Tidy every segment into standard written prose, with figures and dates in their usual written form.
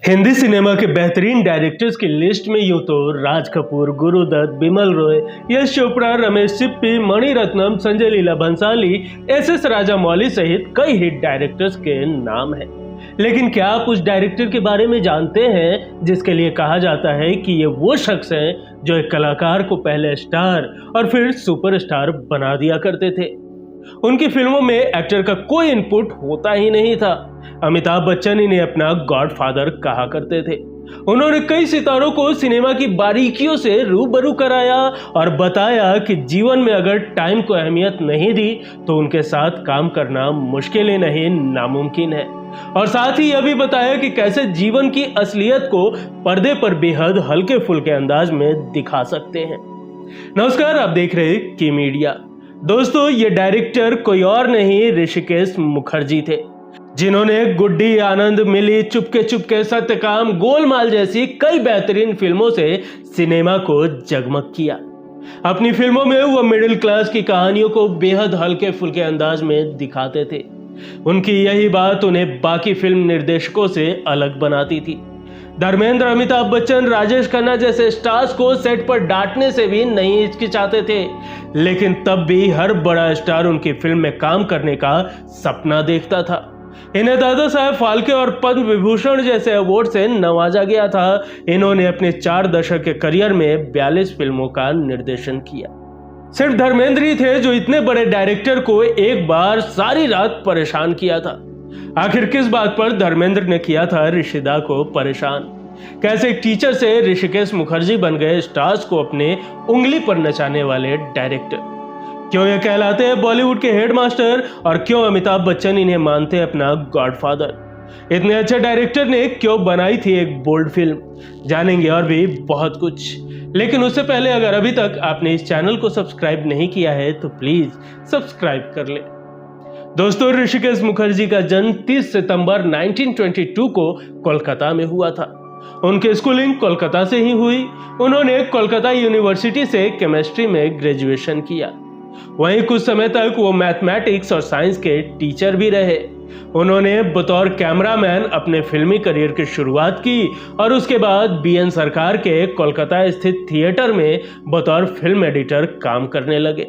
Hindi cinema के बेहतरीन directors की लिस्ट में यूं तो राज कपूर, गुरुदत्त, बिमल रॉय, यश चोपड़ा, रमेश सिप्पी, मणि रत्नम, संजय लीला भंसाली, एस राजामौली सहित कई हिट डायरेक्टर्स के नाम हैं। लेकिन क्या आप उस डायरेक्टर के बारे में जानते हैं जिसके लिए कहा जाता है कि ये वो शख्स हैं जो एक कलाकार को पहले स्टार और फिर सुपरस्टार बना दिया करते थे। उनकी फिल्मों में एक्टर का कोई इनपुट होता ही नहीं था। अमिताभ बच्चन इन्हें अपना गॉडफादर कहा करते थे। उन्होंने कई सितारों को सिनेमा की बारीकियों से रूबरू कराया और बताया कि जीवन में अगर टाइम को अहमियत नहीं दी तो उनके साथ काम करना मुश्किल ही नहीं नामुमकिन है। और साथ ही यह भी बताया कि कैसे जीवन की असलियत को पर्दे पर बेहद हल्के फुल्के अंदाज में दिखा सकते हैं। नमस्कार, आप देख रहे हैं की मीडिया। दोस्तों, ये डायरेक्टर कोई और नहीं ऋषिकेश मुखर्जी थे, जिन्होंने गुड्डी, आनंद, मिली, चुपके चुपके, सत्यकाम, गोलमाल जैसी कई बेहतरीन फिल्मों से सिनेमा को जगमग किया। अपनी फिल्मों में वो मिडिल क्लास की कहानियों को बेहद हल्के फुल्के अंदाज में दिखाते थे। उनकी यही बात उन्हें बाकी फिल्म निर्देशकों से अलग बनाती थी। धर्मेंद्र, अमिताभ बच्चन, राजेश खन्ना जैसे स्टार्स को सेट पर डांटने से भी नहीं हिचकिचाते थे, लेकिन तब भी हर बड़ा स्टार उनकी फिल्म में काम करने का सपना देखता था। इन्हें दादा साहेब फाल्के और पद्म विभूषण जैसे अवार्ड से नवाजा गया था। इन्होंने अपने 4 दशक के करियर में 42 फिल्मों का निर्देशन किया। सिर्फ धर्मेंद्र ही थे जो इतने बड़े डायरेक्टर को एक बार सारी रात परेशान किया था। आखिर किस बात पर धर्मेंद्र ने किया था ऋषिदा को परेशान? कैसे एक टीचर से ऋषिकेश मुखर्जी बन गए स्टार्स को अपने उंगली पर नचाने वाले डायरेक्टर? क्यों ये कहलाते हैं बॉलीवुड के हेडमास्टर और क्यों अमिताभ बच्चन इन्हें मानते हैं अपना गॉडफादर? इतने अच्छे डायरेक्टर ने क्यों बनाई थी एक बोल्ड फिल्म? जानेंगे और भी बहुत कुछ। लेकिन उससे पहले अगर अभी तक आपने इस चैनल को सब्सक्राइब नहीं किया है तो प्लीज सब्सक्राइब कर ले। दोस्तों, ऋषिकेश मुखर्जी का जन्म 30 सितंबर 1922 को कोलकाता में हुआ था। उनकी स्कूलिंग कोलकाता से ही हुई। उन्होंने कोलकाता यूनिवर्सिटी से केमिस्ट्री में ग्रेजुएशन किया। वहीं कुछ समय तक वो मैथमेटिक्स और साइंस के टीचर भी रहे। उन्होंने बतौर कैमरामैन अपने फिल्मी करियर की शुरुआत की और उसके बाद बीएन सरकार के कोलकाता स्थित थिएटर में बतौर फिल्म एडिटर काम करने लगे।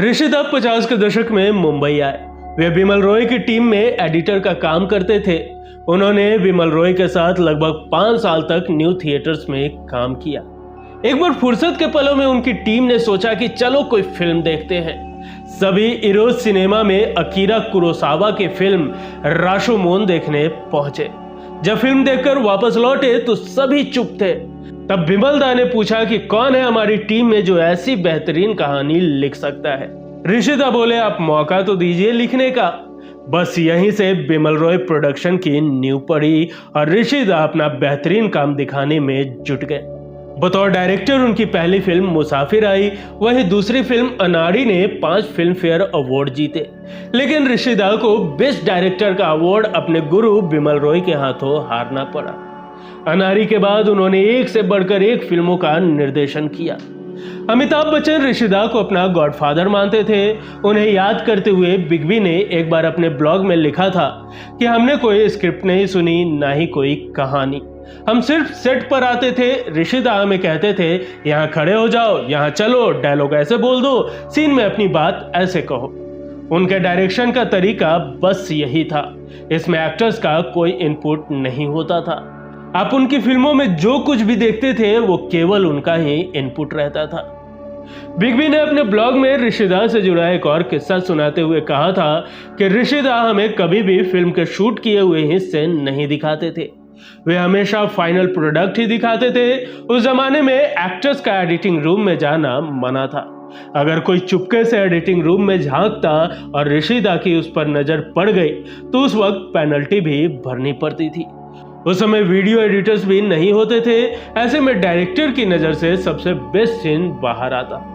ऋषिदा 50 के दशक में मुंबई आए। वे बिमल रॉय की टीम में एडिटर का काम करते थे। उन्होंने बिमल रॉय के साथ लगभग 5 साल तक न्यू थिएटर्स में काम किया। एक बार फुर्सत के पलों में उनकी टीम ने सोचा कि चलो कोई फिल्म देखते हैं। सभी इरोज सिनेमा में अकीरा कुरोसावा की फिल्म राशोमोन देखने पहुंचे। जब फिल्म देखकर वापस लौटे तो सभी चुप थे। तब बिमल दा ने पूछा कि कौन है हमारी टीम में जो ऐसी बेहतरीन कहानी लिख सकता है? ऋषिदा बोले, आप मौका तो दीजिए लिखने का। बस यहीं से बिमल रॉय प्रोडक्शन की नींव पड़ी और ऋषिदा अपना बेहतरीन काम दिखाने में जुट गए। बतौर डायरेक्टर उनकी पहली फिल्म मुसाफिर आई। वहीं दूसरी फिल्म अनाड़ी ने 5 फिल्म फेयर अवार्ड जीते। लेकिन ऋषिदा को बेस्ट डायरेक्टर का अवार्ड अपने गुरु बिमल रॉय के हाथों हारना पड़ा। अनाड़ी के बाद उन्होंने एक से बढ़कर एक फिल्मों का निर्देशन किया। अमिताभ बच्चन ऋषिदा को अपना गॉडफादर मानते थे। उन्हें याद करते हुए बिग बी ने एक बार अपने ब्लॉग में लिखा था कि हमने कोई स्क्रिप्ट नहीं सुनी, ना ही कोई कहानी। हम सिर्फ सेट पर आते थे। ऋषिदा हमें कहते थे, यहाँ खड़े हो जाओ, यहाँ चलो, डायलॉग ऐसे बोल दो, सीन में अपनी बात ऐसे कहो। उनके डायरेक्शन का तरीका बस यही था। इसमें एक्टर्स का कोई इनपुट नहीं होता था। आप उनकी फिल्मों में जो कुछ भी देखते थे वो केवल उनका ही इनपुट रहता था। बिग बी ने अपने ब्लॉग में ऋषिदा से जुड़ा एक और किस्सा सुनाते हुए कहा था कि ऋषिदा हमें कभी भी फिल्म के शूट किए हुए हिस्से नहीं दिखाते थे। वे हमेशा फाइनल प्रोडक्ट ही दिखाते थे। उस जमाने में एक्टर्स का एडिटिंग रूम में जाना मना था। अगर कोई चुपके से एडिटिंग रूम में झांकता और ऋषिदा की उस पर नजर पड़ गई तो उस वक्त पेनल्टी भी भरनी पड़ती थी। उस समय वीडियो एडिटर्स भी नहीं होते थे। ऐसे में डायरेक्टर की नजर से सबसे बेस्ट सीन बाहर आता।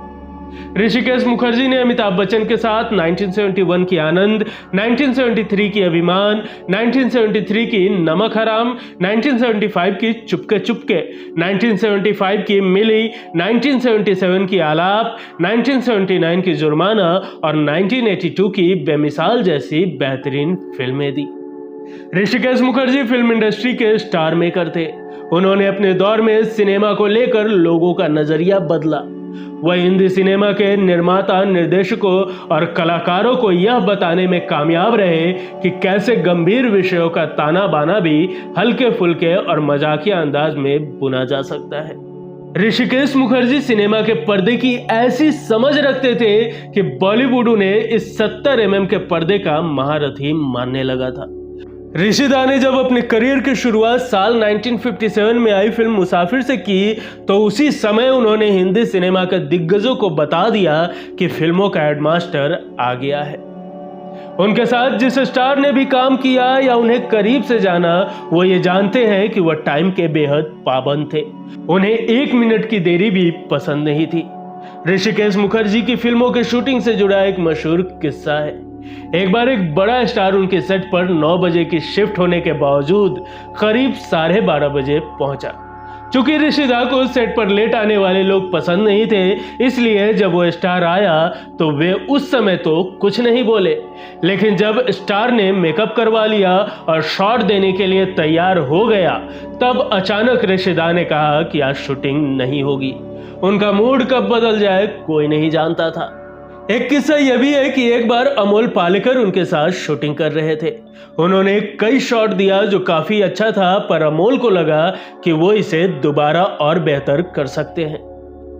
ऋषिकेश मुखर्जी ने अमिताभ बच्चन के साथ 1971 की आनंद, 1973 की अभिमान, 1973 की नमक हराम, 1975 की चुपके चुपके, 1975 की मिली, 1977 की आलाप, 1979 की जुर्माना और 1982 की बेमिसाल जैसी बेहतरीन फिल्में दी। ऋषिकेश मुखर्जी फिल्म इंडस्ट्री के स्टार मेकर थे। उन्होंने अपने दौर में सिनेमा को लेकर लोगों का नजरिया बदला। वह हिंदी सिनेमा के निर्माता, निर्देशकों और कलाकारों को यह बताने में कामयाब रहे कि कैसे गंभीर विषयों का ताना बाना भी हल्के फुल्के और मजाकिया अंदाज में बुना जा सकता है। ऋषिकेश मुखर्जी सिनेमा के पर्दे की ऐसी समझ रखते थे कि बॉलीवुड उन्हें इस 70 mm के पर्दे का महारथी मानने लगा था। ऋषिदा ने जब अपने करियर की शुरुआत साल 1957 में आई फिल्म मुसाफिर से की, तो उसी समय उन्होंने हिंदी सिनेमा के दिग्गजों को बता दिया कि फिल्मों का हेडमास्टर आ गया है। उनके साथ जिस स्टार ने भी काम किया या उन्हें करीब से जाना, वो ये जानते हैं कि वह टाइम के बेहद पाबंद थे। उन्हें 1 मिनट की देरी भी पसंद नहीं थी। ऋषिकेश मुखर्जी की फिल्मों के शूटिंग से जुड़ा एक मशहूर किस्सा है। एक बार एक बड़ा स्टार उनके सेट पर 9 बजे की शिफ्ट होने के बावजूद करीब 12:30 बजे पहुंचा। चूंकि ऋषिदा को सेट पर लेट आने वाले लोग पसंद नहीं थे, इसलिए जब वो स्टार आया तो वे उस समय तो कुछ नहीं बोले, लेकिन जब स्टार ने मेकअप करवा लिया और शॉट देने के लिए तैयार हो गया, तब अचानक ऋषिदा ने कहा कि आज शूटिंग नहीं होगी। उनका मूड कब बदल जाए कोई नहीं जानता था। एक किस्सा यह भी है कि एक बार अमोल पालेकर उनके साथ शूटिंग कर रहे थे। उन्होंने कई शॉट दिया जो काफी अच्छा था, पर अमोल को लगा कि वो इसे दोबारा और बेहतर कर सकते हैं।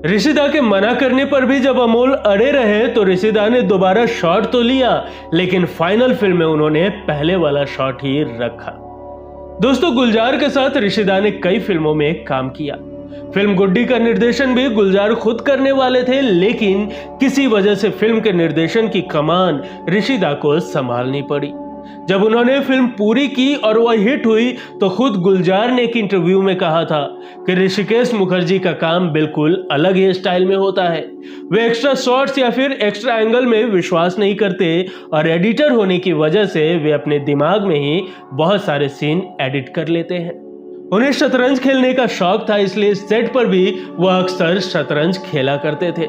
ऋषिदा के मना करने पर भी जब अमोल अड़े रहे तो ऋषिदा ने दोबारा शॉट तो लिया, लेकिन फाइनल फिल्म में उन्होंने पहले वाला शॉट ही रखा। दोस्तों, गुलजार के साथ ऋषिदा ने कई फिल्मों में काम किया। फिल्म गुड्डी का निर्देशन भी गुलजार खुद करने वाले थे, लेकिन किसी वजह से फिल्म के निर्देशन की कमान ऋषिदा को संभालनी पड़ी। जब उन्होंने फिल्म पूरी की और वह हिट हुई, तो खुद गुलजार ने एक इंटरव्यू में कहा था कि ऋषिकेश मुखर्जी का काम बिल्कुल अलग ही स्टाइल में होता है। वे एक्स्ट्रा शॉट्स या फिर एक्स्ट्रा एंगल में विश्वास नहीं करते और एडिटर होने की वजह से वे अपने दिमाग में ही बहुत सारे सीन एडिट कर लेते हैं। उन्हें शतरंज खेलने का शौक था, इसलिए सेट पर भी वह अक्सर शतरंज खेला करते थे।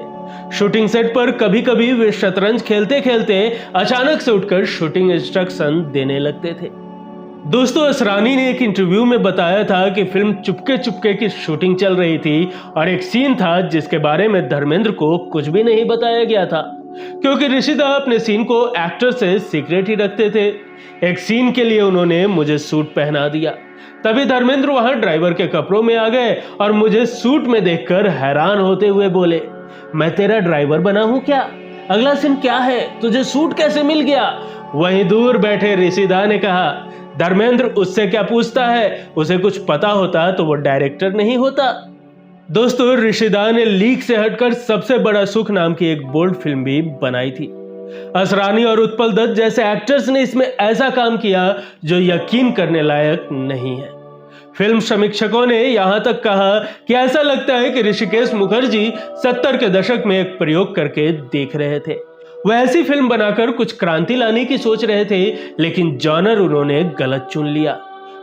शूटिंग सेट पर कभी कभी वे शतरंज खेलते खेलते अचानक से उठकर शूटिंग इंस्ट्रक्शन देने लगते थे। दोस्तों, असरानी ने एक इंटरव्यू में बताया था कि फिल्म चुपके चुपके की शूटिंग चल रही थी और एक सीन था जिसके बारे में धर्मेंद्र को कुछ भी नहीं बताया गया था, क्योंकि ऋषिदा अपने सीन को एक्टर से सीक्रेट ही रखते थे। एक सीन के लिए उन्होंने मुझे सूट पहना दिया, तभी धर्मेंद्र वहां ड्राइवर के कपड़ों में आ गए और मुझे सूट में देखकर हैरान होते हुए बोले, मैं तेरा ड्राइवर बना हूं क्या? अगला सीन क्या है? तुझे सूट कैसे मिल गया? वहीं दूर बैठे ऋषिदा ने कहा, धर्मेंद्र उससे क्या पूछता है, उसे कुछ पता होता तो वो डायरेक्टर नहीं होता। दोस्तों, ऋषिदा ने लीक से हटकर सबसे बड़ा सुख नाम की एक बोल्ड फिल्म भी बनाई थी। असरानी और उत्पल दत्त जैसे एक्टर्स ने इसमें ऐसा काम किया जो यकीन करने लायक नहीं है। फिल्म समीक्षकों ने यहां तक कहा कि ऐसा लगता है कि ऋषिकेश मुखर्जी 70 के दशक में एक प्रयोग करके देख रहे थे। वह ऐसी फिल्म बनाकर कुछ क्रांति लाने की सोच रहे थे, लेकिन जॉनर उन्होंने गलत चुन लिया।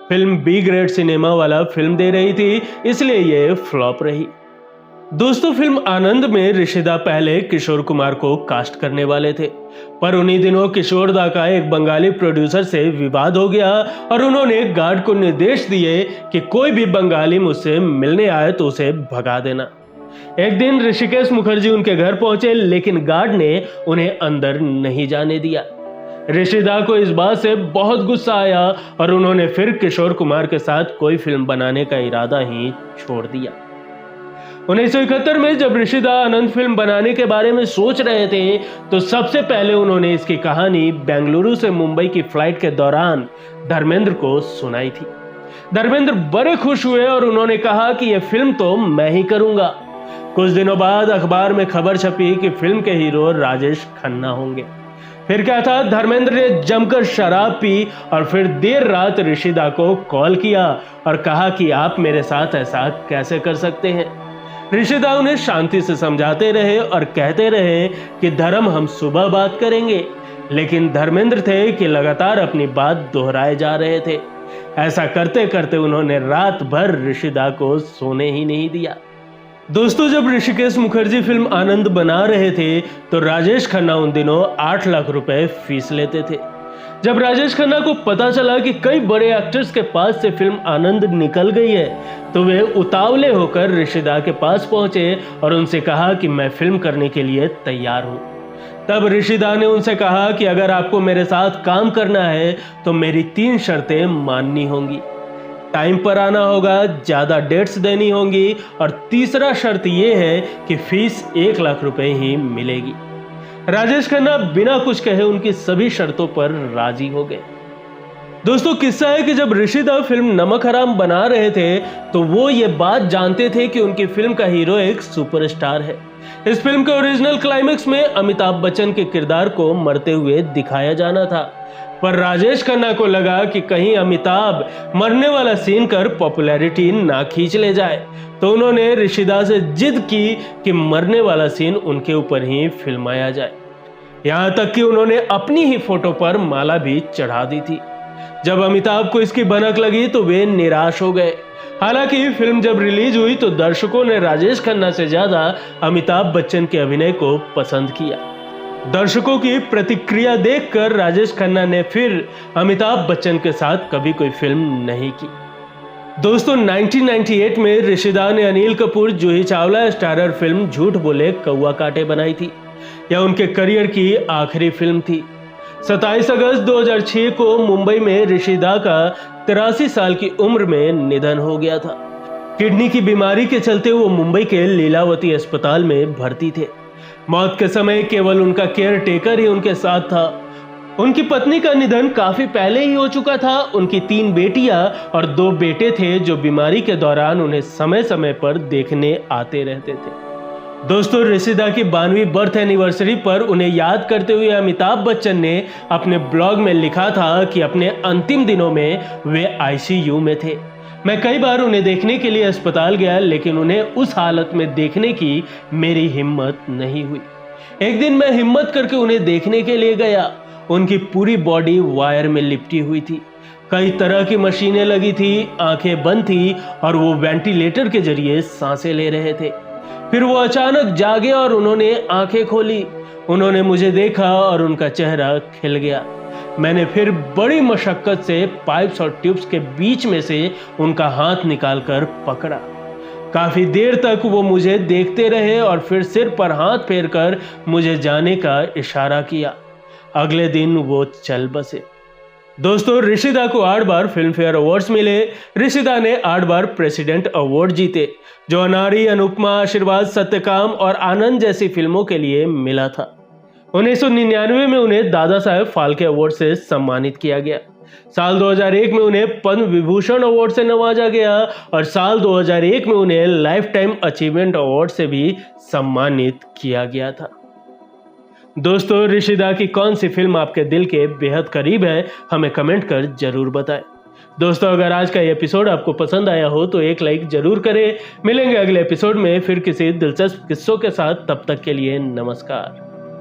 फिल्म बी ग्रेड सिनेमा वाला फिल्म दे रही थी, इसलिए ये फ्लॉप रही। दोस्तों, फिल्म आनंद में ऋषिदा पहले किशोर कुमार को कास्ट करने वाले थे, पर उन्हीं दिनों किशोर दा का एक बंगाली प्रोड्यूसर से विवाद हो गया और उन्होंने गार्ड को निर्देश दिए कि कोई भी बंगाली मुझसे मिलने आए तो उसे भगा देना। एक दिन ऋषिकेश मुखर्जी उनके घर पहुंचे, लेकिन गार्ड ने उन्हें अंदर नहीं जाने दिया। ऋषिदा को इस बात से बहुत गुस्सा आया और उन्होंने फिर किशोर कुमार के साथ कोई फिल्म बनाने का इरादा ही छोड़ दिया। 1971 में जब ऋषिदा आनंद फिल्म बनाने के बारे में सोच रहे थे, तो सबसे पहले उन्होंने इसकी कहानी बेंगलुरु से मुंबई की फ्लाइट के दौरान धर्मेंद्र को सुनाई थी। धर्मेंद्र बड़े खुश हुए और उन्होंने कहा कि यह फिल्म तो मैं ही करूंगा। कुछ दिनों बाद अखबार में खबर छपी कि फिल्म के हीरो राजेश खन्ना होंगे। फिर क्या था, धर्मेंद्र ने जमकर शराब पी और फिर देर रात ऋषिदा को कॉल किया और कहा कि आप मेरे साथ ऐसा कैसे कर सकते हैं। ऋषिदा उन्हें शांति से समझाते रहे और कहते रहे कि धर्म हम सुबह बात करेंगे, लेकिन धर्मेंद्र थे कि लगातार अपनी बात दोहराए जा रहे थे। ऐसा करते करते उन्होंने रात भर ऋषिदा को सोने ही नहीं दिया। दोस्तों, जब ऋषिकेश मुखर्जी फिल्म आनंद बना रहे थे तो राजेश खन्ना उन दिनों 8 लाख रुपए फीस लेते थे। जब राजेश खन्ना को पता चला कि कई बड़े एक्टर्स के पास से फिल्म आनंद निकल गई है तो वे उतावले होकर ऋषिदा के पास पहुंचे और उनसे कहा कि मैं फिल्म करने के लिए तैयार हूं। तब ऋषिदा ने उनसे कहा कि अगर आपको मेरे साथ काम करना है तो मेरी 3 शर्तें माननी होंगी। टाइम पर आना होगा, ज्यादा डेट्स देनी होंगी और तीसरा शर्त यह है कि फीस 1 लाख रुपए ही मिलेगी। राजेश खन्ना बिना कुछ कहे उनकी सभी शर्तों पर राजी हो गए। दोस्तों, किस्सा है कि जब ऋषिदा फिल्म नमक हराम बना रहे थे तो वो ये बात जानते थे कि उनकी फिल्म का हीरो एक सुपरस्टार है। इस फिल्म के ओरिजिनल क्लाइमेक्स में अमिताभ बच्चन के किरदार को मरते हुए दिखाया जाना था, पर राजेश खन्ना को लगा कि कहीं अमिताभ मरने वाला सीन कर पॉपुलैरिटी ना खींच ले जाए, तो उन्होंने ऋषिदा से जिद की कि मरने वाला सीन उनके ऊपर ही फिल्माया जाए। यहां तक कि उन्होंने अपनी ही फोटो पर माला भी चढ़ा दी थी। जब अमिताभ को इसकी भनक लगी तो वे निराश हो गए। हालांकि फिल्म जब रिलीज हुई तो दर्शकों ने राजेश खन्ना से ज्यादा अमिताभ बच्चन के अभिनय को पसंद किया। दर्शकों की प्रतिक्रिया देखकर राजेश खन्ना ने फिर अमिताभ बच्चन के साथ कभी कोई फिल्म नहीं की। दोस्तों, 1998 में ऋषिदा ने अनिल कपूर जूही चावला स्टारर फिल्म झूठ बोले कौआ काटे बनाई थी। यह उनके करियर की आखिरी फिल्म थी। 27 अगस्त 2006 को मुंबई में ऋषिदा का 83 साल की उम्र में निधन हो गया था। किडनी की बीमारी के चलते वो मुंबई के लीलावती अस्पताल में भर्ती थे। मौत के समय केवल उनका केयर टेकर ही उनके साथ था। उनकी पत्नी का निधन काफी पहले ही हो चुका था। उनकी 3 बेटियां और 2 बेटे थे जो बीमारी के दौरान उन्हें समय समय पर देखने आते रहते थे। दोस्तों, ऋषिदा की 92वीं बर्थ एनिवर्सरी पर उन्हें याद करते हुए अमिताभ बच्चन ने अपने ब्लॉग में लिखा था कि अपने अंतिम दिनों में वे आईसीयू में थे। मैं कई बार उन्हें देखने के लिए अस्पताल गया, लेकिन उन्हें उस हालत में देखने की मेरी हिम्मत नहीं हुई। एक दिन मैं हिम्मत करके उन्हें देखने के लिए गया। उनकी पूरी बॉडी वायर में लिपटी हुई थी, कई तरह की मशीनें लगी थी, आंखें बंद थी और वो वेंटिलेटर के जरिए सांसें ले रहे थे। फिर वो अचानक जागे और उन्होंने आंखें खोली। उन्होंने मुझे देखा और उनका चेहरा खिल गया। मैंने फिर बड़ी मशक्कत से पाइप्स और ट्यूब्स के बीच में से उनका हाथ निकालकर पकड़ा। काफी देर तक वो मुझे देखते रहे और फिर सिर पर हाथ फेरकर मुझे जाने का इशारा किया। अगले दिन वो चल बसे। दोस्तों, ऋषिदा को 8 बार फिल्म फेयर अवार्ड्स मिले। ऋषिदा ने 8 बार प्रेसिडेंट अवार्ड जीते, जो अनारी, अनुपमा, आशीर्वाद, सत्यकाम और आनंद जैसी फिल्मों के लिए मिला था। 1999 में उन्हें दादा साहेब फाल्के अवार्ड से सम्मानित किया गया। साल 2001 में उन्हें पद्म विभूषण अवार्ड से नवाजा गया और साल 2001 में उन्हें लाइफ टाइम अचीवमेंट अवार्ड से भी सम्मानित किया गया था। दोस्तों, ऋषिदा की कौन सी फिल्म आपके दिल के बेहद करीब है, हमें कमेंट कर जरूर बताएं। दोस्तों, अगर आज का ये एपिसोड आपको पसंद आया हो तो एक लाइक जरूर करें। मिलेंगे अगले एपिसोड में फिर किसी दिलचस्प किस्सों के साथ। तब तक के लिए नमस्कार।